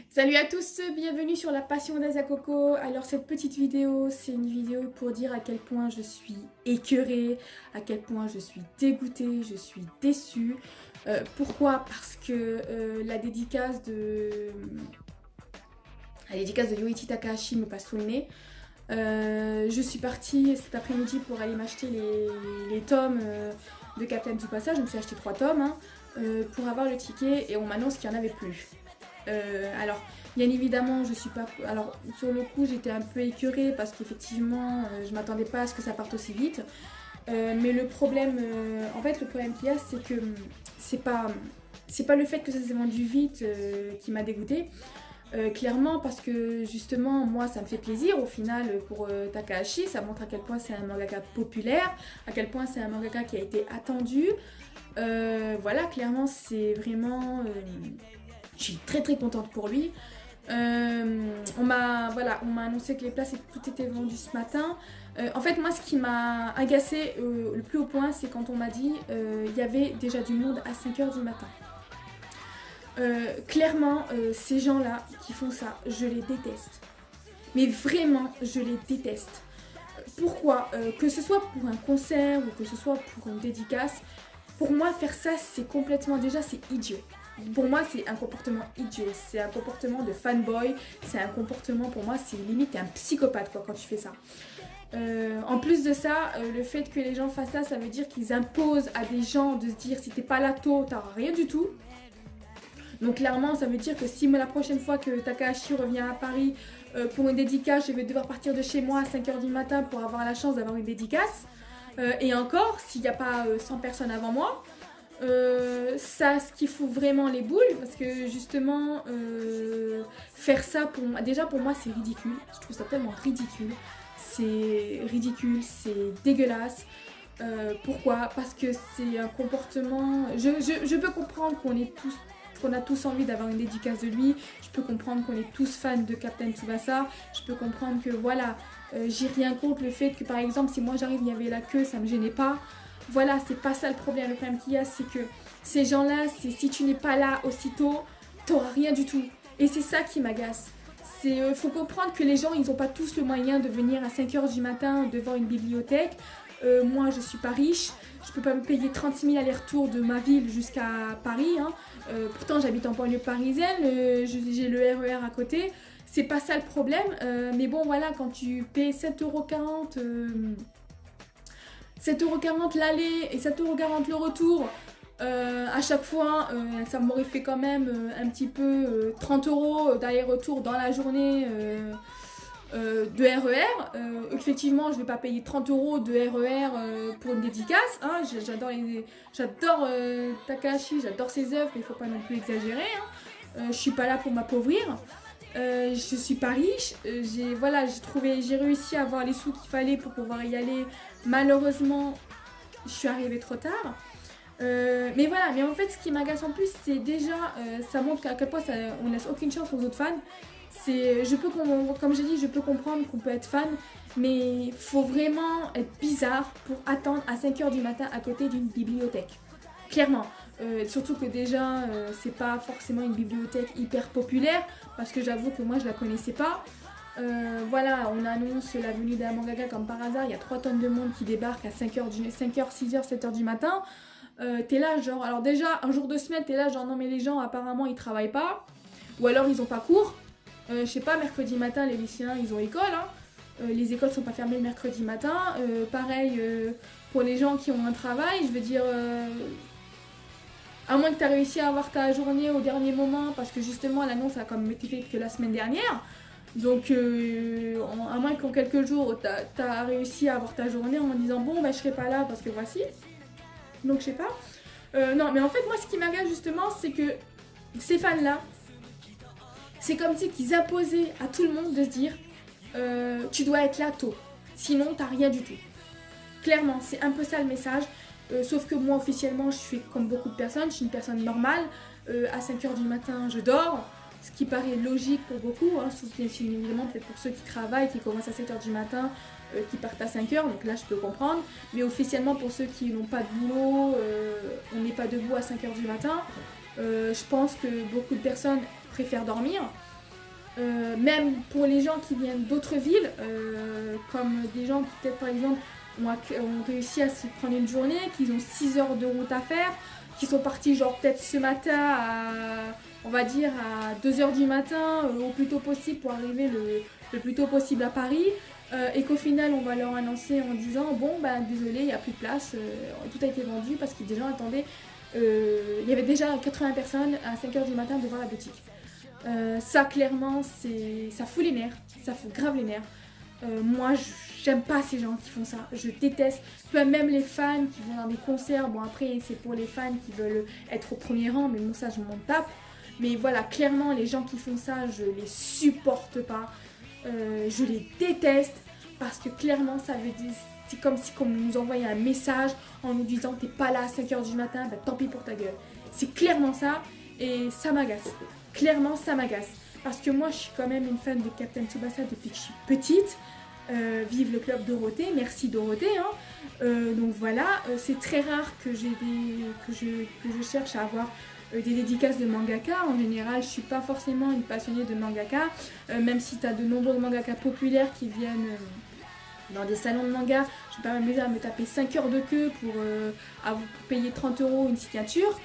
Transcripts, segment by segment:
Salut à tous, bienvenue sur la passion d'Asa Coco. Alors cette petite vidéo, c'est une vidéo pour dire à quel point je suis écœurée, à quel point je suis dégoûtée, je suis déçue. Pourquoi? Parce que la dédicace de Yoichi Takahashi me passe sous le nez. Je suis partie cet après-midi pour aller m'acheter les tomes de Captain Tsubasa. Je me suis acheté 3 tomes pour avoir le ticket et on m'annonce qu'il n'y en avait plus. Alors, bien évidemment, je suis pas. Alors, sur le coup, j'étais un peu écœurée parce qu'effectivement, je m'attendais pas à ce que ça parte aussi vite. Mais le problème, le problème qu'il y a, c'est que c'est pas le fait que ça s'est vendu vite qui m'a dégoûtée. Clairement, parce que justement, moi, ça me fait plaisir au final pour Takahashi. Ça montre à quel point c'est un mangaka populaire, à quel point c'est un mangaka qui a été attendu. Voilà, clairement, c'est vraiment. Je suis très très contente pour lui. On m'a annoncé que les places tout étaient vendues ce matin. En fait, moi, ce qui m'a agacée le plus haut point, c'est quand on m'a dit il y avait déjà du monde à 5 h du matin. Clairement, ces gens-là qui font ça, je les déteste. Mais vraiment, je les déteste. Pourquoi? Que ce soit pour un concert ou que ce soit pour une dédicace, pour moi, faire ça, c'est complètement... Déjà, c'est idiot. Pour moi, c'est un comportement idiot. C'est un comportement de fanboy. C'est un comportement, pour moi, c'est limite un psychopathe quoi, quand tu fais ça. En plus de ça, le fait que les gens fassent ça, ça veut dire qu'ils imposent à des gens de se dire si t'es pas là tôt, t'auras rien du tout. Donc clairement, ça veut dire que si moi, la prochaine fois que Takahashi revient à Paris pour une dédicace, je vais devoir partir de chez moi à 5 h du matin pour avoir la chance d'avoir une dédicace. Et encore, s'il n'y a pas 100 personnes avant moi, ça, ce qui fout vraiment les boules, parce que justement, faire ça, déjà pour moi, c'est ridicule. Je trouve ça tellement ridicule. C'est ridicule, c'est dégueulasse. Pourquoi? Parce que c'est un comportement... Je peux comprendre qu'on a tous envie d'avoir une dédicace de lui. Je peux comprendre qu'on est tous fans de Captain Tsubasa. Je peux comprendre que voilà, j'ai rien contre le fait que par exemple si moi j'arrive il y avait la queue, ça me gênait pas. Voilà, c'est pas ça le problème. Le problème qu'il y a, c'est que ces gens-là, si tu n'es pas là aussitôt, t'auras rien du tout. Et c'est ça qui m'agace. Faut comprendre que les gens, ils n'ont pas tous le moyen de venir à 5 h du matin devant une bibliothèque. Moi, je suis pas riche. Je peux pas me payer 36 000 allers-retours de ma ville jusqu'à Paris. Pourtant, j'habite en banlieue parisienne. J'ai le RER à côté. C'est pas ça le problème. Mais bon, voilà, quand tu payes 7,40 €, 7,40 € l'aller et 7,40 € le retour, à chaque fois, ça m'aurait fait quand même un petit peu 30 € d'aller-retour dans la journée de RER. Effectivement, je ne vais pas payer 30 € de RER pour une dédicace. J'adore Takahashi, j'adore ses œuvres, mais il ne faut pas non plus exagérer. Je suis pas là pour m'appauvrir. Je suis pas riche. J'ai réussi à avoir les sous qu'il fallait pour pouvoir y aller. Malheureusement, je suis arrivée trop tard. Mais voilà, mais en fait, ce qui m'agace en plus, c'est déjà, ça montre à quel point on laisse aucune chance aux autres fans. Comme j'ai dit, je peux comprendre qu'on peut être fan, mais il faut vraiment être bizarre pour attendre à 5 h du matin à côté d'une bibliothèque. Clairement. Surtout que déjà, c'est pas forcément une bibliothèque hyper populaire, parce que j'avoue que moi je la connaissais pas. Voilà, on annonce la venue d'un mangaka comme par hasard, il y a 3 tonnes de monde qui débarquent à 5h, 6h, 7h du matin. T'es là genre, alors déjà un jour de semaine t'es là genre non mais les gens apparemment ils travaillent pas, ou alors ils ont pas cours. Je sais pas, mercredi matin les lycéens ils ont école, les écoles sont pas fermées le mercredi matin. Pareil pour les gens qui ont un travail, je veux dire, à moins que tu as réussi à avoir ta journée au dernier moment, parce que justement l'annonce a comme été faite que la semaine dernière. Donc, à moins qu'en quelques jours, tu as réussi à avoir ta journée en disant bon, bah, je serai pas là parce que voici. Donc, je sais pas. Non, mais en fait, moi, ce qui m'agace justement, c'est que ces fans-là, c'est comme si qu'ils imposaient à tout le monde de se dire tu dois être là tôt, sinon t'as rien du tout. Clairement, c'est un peu ça le message. Sauf que moi, officiellement, je suis comme beaucoup de personnes, je suis une personne normale. À 5 h du matin, je dors. Ce qui paraît logique pour beaucoup, sauf bien évidemment peut-être pour ceux qui travaillent, qui commencent à 7 h du matin, qui partent à 5 h, donc là je peux comprendre. Mais officiellement pour ceux qui n'ont pas de boulot, on n'est pas debout à 5 h du matin. Je pense que beaucoup de personnes préfèrent dormir. Même pour les gens qui viennent d'autres villes, comme des gens qui peut-être par exemple ont réussi à se prendre une journée, qui ont 6 heures de route à faire, qui sont partis genre peut-être ce matin à, on va dire à 2 heures du matin au plus tôt possible pour arriver le plus tôt possible à Paris, et qu'au final on va leur annoncer en disant bon bah désolé il n'y a plus de place, tout a été vendu parce que des gens attendaient, il y avait déjà 80 personnes à 5 heures du matin devant la boutique. Ça clairement ça fout les nerfs, ça fout grave les nerfs. Moi j'aime pas ces gens qui font ça, je déteste. Même les fans qui vont dans des concerts, bon après c'est pour les fans qui veulent être au premier rang, mais bon ça je m'en tape. Mais voilà, clairement les gens qui font ça je les supporte pas, je les déteste parce que clairement ça veut dire, c'est comme si on nous envoyait un message en nous disant t'es pas là à 5h du matin, bah tant pis pour ta gueule. C'est clairement ça et ça m'agace. Clairement ça m'agace. Parce que moi je suis quand même une fan de Captain Tsubasa depuis que je suis petite. Vive le club Dorothée, merci Dorothée. Donc voilà, c'est très rare que je cherche à avoir des dédicaces de mangaka. En général je suis pas forcément une passionnée de mangaka. Même si tu as de nombreux mangaka populaires qui viennent dans des salons de manga, je vais pas m'amuser à me taper 5 heures de queue pour payer 30 € une signature.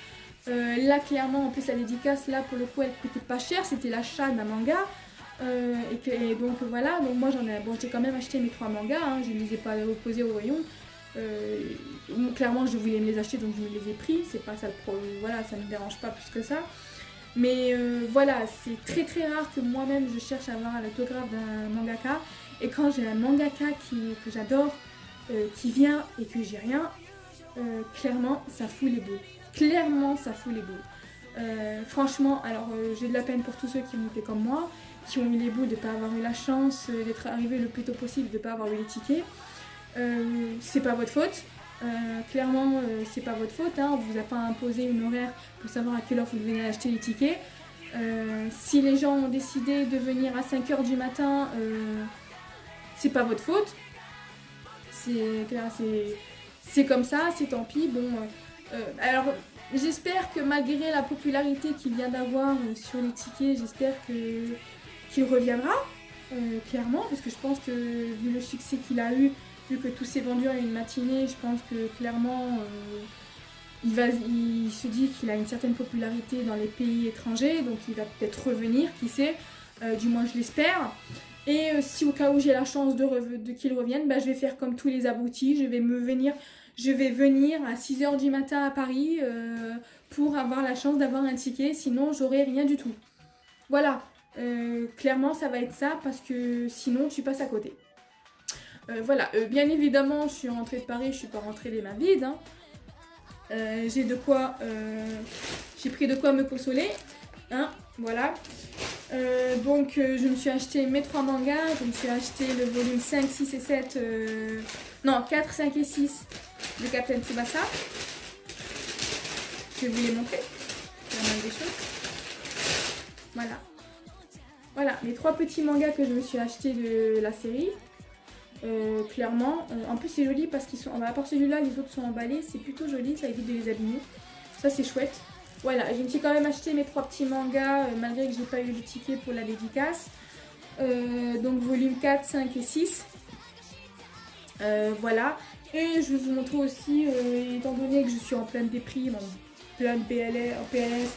Là clairement en plus la dédicace là pour le coup elle coûtait pas cher, c'était l'achat d'un manga, et donc voilà, donc moi j'ai quand même acheté mes 3 mangas, je ne les ai pas reposés au rayon, clairement je voulais me les acheter donc je me les ai pris, c'est pas ça le problème, voilà ça me dérange pas plus que ça, mais voilà c'est très très rare que moi-même je cherche à avoir l'autographe d'un mangaka, et quand j'ai un mangaka que j'adore qui vient et que j'ai rien, clairement ça fout les boules. Clairement ça fout les boules. Franchement, alors j'ai de la peine pour tous ceux qui ont été comme moi, qui ont eu les boules de ne pas avoir eu la chance d'être arrivés le plus tôt possible, de ne pas avoir eu les tickets. C'est pas votre faute. Clairement c'est pas votre faute, on vous a pas imposé une horaire pour savoir à quelle heure vous devez acheter les tickets. Si les gens ont décidé de venir à 5h du matin, c'est pas votre faute. C'est comme ça, c'est tant pis. Bon, alors j'espère que malgré la popularité qu'il vient d'avoir sur les tickets, j'espère qu'il reviendra, clairement, parce que je pense que vu le succès qu'il a eu, vu que tout s'est vendu à une matinée, je pense que clairement il se dit qu'il a une certaine popularité dans les pays étrangers, donc il va peut-être revenir, qui sait, du moins je l'espère. Et si au cas où j'ai la chance qu'il revienne, bah, je vais faire comme tous les abrutis, je vais venir à 6h du matin à Paris pour avoir la chance d'avoir un ticket, sinon j'aurai rien du tout. Voilà, clairement ça va être ça parce que sinon tu passes à côté. Voilà, bien évidemment je suis rentrée de Paris, je suis pas rentrée les mains vides. J'ai pris de quoi me consoler, voilà. Donc je me suis acheté mes 3 mangas, je me suis acheté le volume 5, 6 et 7, non 4, 5 et 6 de Captain Tsubasa. Je vais vous les montrer, il y a mal des choses. Voilà, mes 3 petits mangas que je me suis acheté de la série. Clairement, en plus c'est joli parce qu'ils sont, à part celui-là, les autres sont emballés, c'est plutôt joli, ça évite de les abîmer. Ça c'est chouette. Voilà, je me suis quand même acheté mes 3 petits mangas malgré que j'ai pas eu le ticket pour la dédicace. Donc volume 4, 5 et 6. Voilà. Et je vais vous montrer aussi, étant donné que je suis en pleine déprime, en pleine PLS,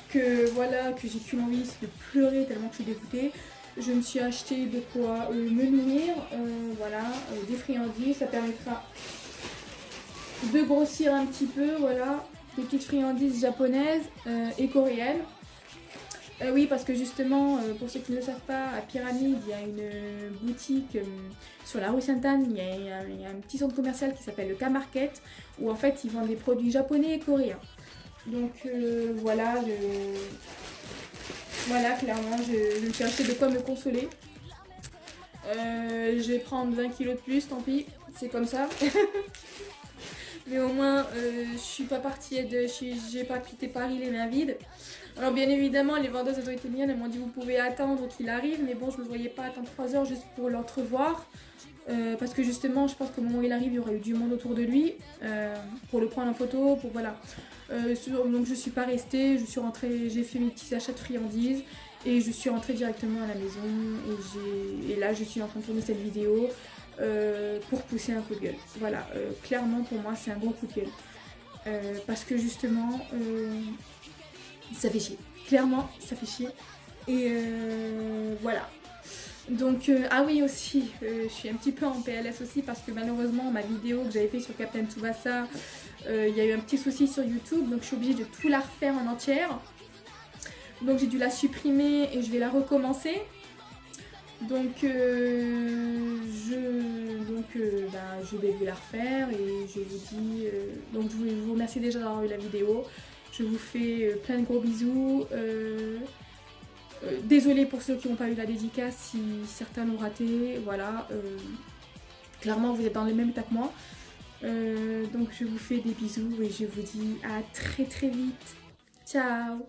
que voilà, que j'ai qu'une envie, c'est de pleurer tellement que je suis dégoûtée. Je me suis acheté de quoi me nourrir, voilà, des friandises, ça permettra de grossir un petit peu, voilà. Des petites friandises japonaises et coréennes. Oui, parce que justement, pour ceux qui ne le savent pas, à Pyramide, il y a une boutique sur la rue Sainte-Anne, il y a un petit centre commercial qui s'appelle le K-Market, où en fait ils vendent des produits japonais et coréens. Donc voilà, clairement, je me suis acheté de quoi me consoler. Je vais prendre 20 kilos de plus, tant pis, c'est comme ça. Mais au moins, je suis pas partie, j'ai pas quitté Paris les mains vides. Alors bien évidemment, les vendeuses elles ont été miennes, elles m'ont dit vous pouvez attendre qu'il arrive, mais bon, je ne me voyais pas attendre 3 heures juste pour l'entrevoir. Parce que justement, je pense qu'au moment où il arrive, il y aurait eu du monde autour de lui pour le prendre en photo, pour voilà. Donc je suis pas restée, je suis rentrée, j'ai fait mes petits achats de friandises et je suis rentrée directement à la maison et là je suis en train de tourner cette vidéo pour pousser un coup de gueule. Voilà, clairement pour moi c'est un gros coup de gueule. Parce que justement, ça fait chier. Clairement, ça fait chier. Et voilà. Donc, ah oui aussi, je suis un petit peu en PLS aussi parce que malheureusement ma vidéo que j'avais fait sur Captain Tsubasa, il y a eu un petit souci sur YouTube, donc je suis obligée de tout la refaire en entière. Donc j'ai dû la supprimer et je vais la recommencer. Donc, je vais vous la refaire et je vous dis... donc je vous remercie déjà d'avoir vu la vidéo. Je vous fais plein de gros bisous. Désolée pour ceux qui n'ont pas eu la dédicace si certains l'ont raté. Voilà. Clairement, vous êtes dans le même état que moi. Donc, je vous fais des bisous et je vous dis à très très vite. Ciao!